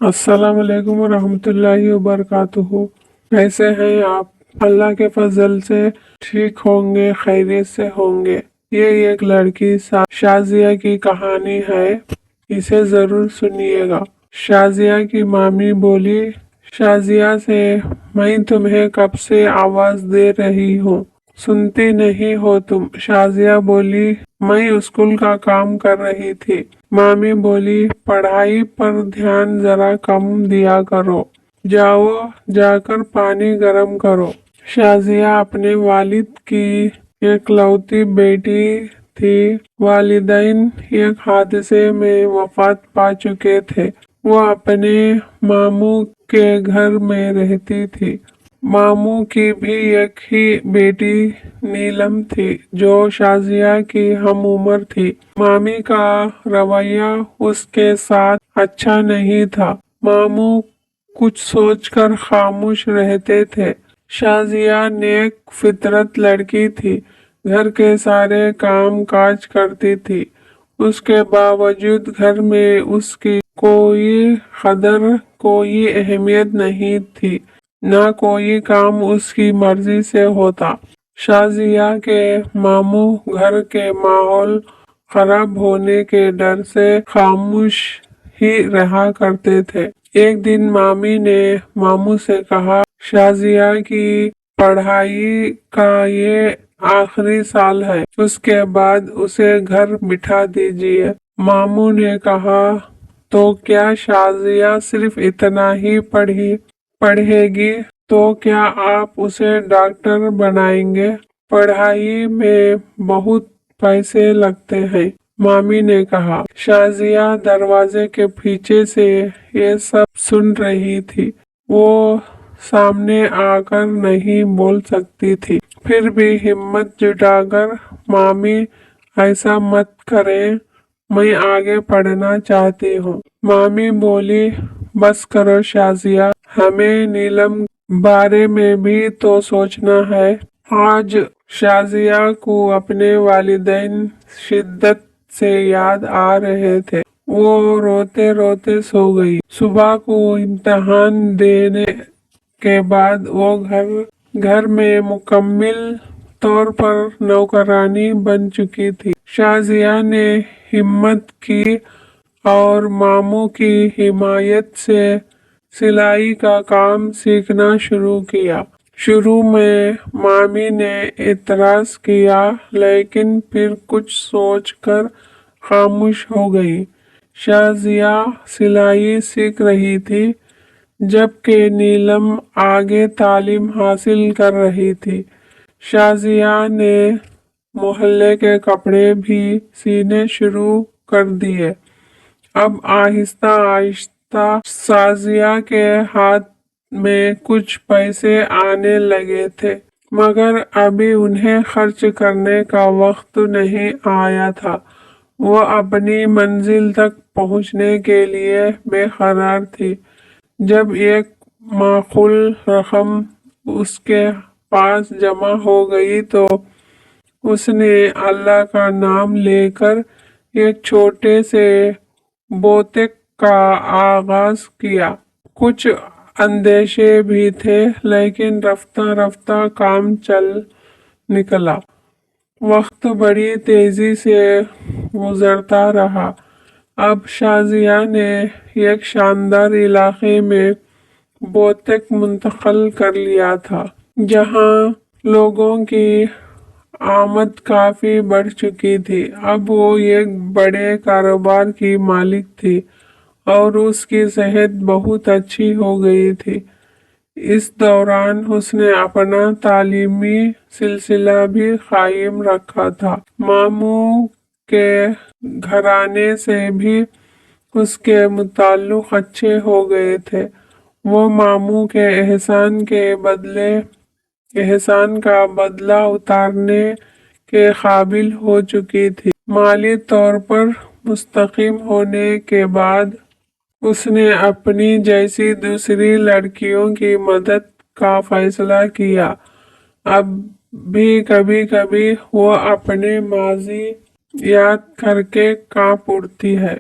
अस्सलाम वालेकुम रहमतुल्लाहि व बरकातुहू। कैसे हैं आप? अल्लाह के फजल से ठीक होंगे, खैरियत से होंगे। ये एक लड़की शाजिया की कहानी है, इसे जरूर सुनिएगा। शाजिया की मामी बोली, शाजिया से, मैं तुम्हें कब से आवाज दे रही हूँ, सुनती नहीं हो तुम। शाजिया बोली, मैं स्कूल का काम कर रही थी। मामी बोली, पढ़ाई पर ध्यान जरा कम दिया करो, जाओ जाकर पानी गर्म करो। शाजिया अपने वालिद की एकलौती बेटी थी। वालिदैन एक हादसे में वफात पा चुके थे। वो अपने मामू के घर में रहती थी। मामू की भी एक ही बेटी नीलम थी, जो शाजिया की हम उम्र थी। मामी का रवैया उसके साथ अच्छा नहीं था। मामू कुछ सोचकर खामोश रहते थे। शाजिया नेक फितरत लड़की थी, घर के सारे काम काज करती थी। उसके बावजूद घर में उसकी कोई कदर, कोई अहमियत नहीं थी, ना कोई काम उसकी मर्जी से होता। शाजिया के मामू घर के माहौल खराब होने के डर से खामोश ही रहा करते थे। एक दिन मामी ने मामू से कहा, शाजिया की पढ़ाई का ये आखिरी साल है, उसके बाद उसे घर बिठा दीजिए। मामू ने कहा, तो क्या शाजिया सिर्फ इतना ही पढ़ेगी? तो क्या आप उसे डॉक्टर बनाएंगे? पढ़ाई में बहुत पैसे लगते हैं, मामी ने कहा। शाजिया दरवाजे के पीछे से ये सब सुन रही थी। वो सामने आकर नहीं बोल सकती थी, फिर भी हिम्मत जुटाकर, मामी ऐसा मत करें, मैं आगे पढ़ना चाहती हूँ। मामी बोली, बस करो शाजिया, हमें नीलम बारे में भी तो सोचना है। आज शाजिया को अपने वालिदैन शिद्दत से याद आ रहे थे। वो रोते रोते सो गई। सुबह को इम्तिहान देने के बाद वो घर में मुकम्मिल तौर पर नौकरानी बन चुकी थी। शाजिया ने हिम्मत की और मामू की हिमायत से सिलाई का काम सीखना शुरू किया। शुरू में मामी ने एतराज किया, लेकिन फिर कुछ सोचकर खामोश हो गई। शाजिया सिलाई सीख रही थी, जबकि नीलम आगे तालीम हासिल कर रही थी। शाजिया ने मोहल्ले के कपड़े भी सीने शुरू कर दिए। अब आहिस्ता आहिस्ता शाजिया के हाथ में कुछ पैसे आने लगे थे, मगर अभी उन्हें खर्च करने का वक्त नहीं आया था। वो अपनी मंजिल तक पहुंचने के लिए बेकरार थी। जब एक माकूल रकम उसके पास जमा हो गई तो उसने अल्लाह का नाम लेकर एक छोटे से बोते का आगाज किया। कुछ अंदेशे भी थे, लेकिन रफ्ता रफ्ता काम चल निकला। वक्त बड़ी तेजी से गुजरता रहा। अब शाजिया ने एक शानदार इलाके में बोतेक मुंतकिल कर लिया था, जहां लोगों की आमद काफी बढ़ चुकी थी। अब वो एक बड़े कारोबार की मालिक थी और उसकी सेहत बहुत अच्छी हो गई थी। इस दौरान उसने अपना तालीमी सिलसिला भी कायम रखा था। मामू के घराने से भी उसके मुताल्लुक अच्छे हो गए थे। वो मामू के एहसान का बदला उतारने के काबिल हो चुकी थी। माली तौर पर मुस्तकिम होने के बाद उसने अपनी जैसी दूसरी लड़कियों की मदद का फैसला किया। अब भी कभी कभी वो अपने माजी याद करके कांप उठती है।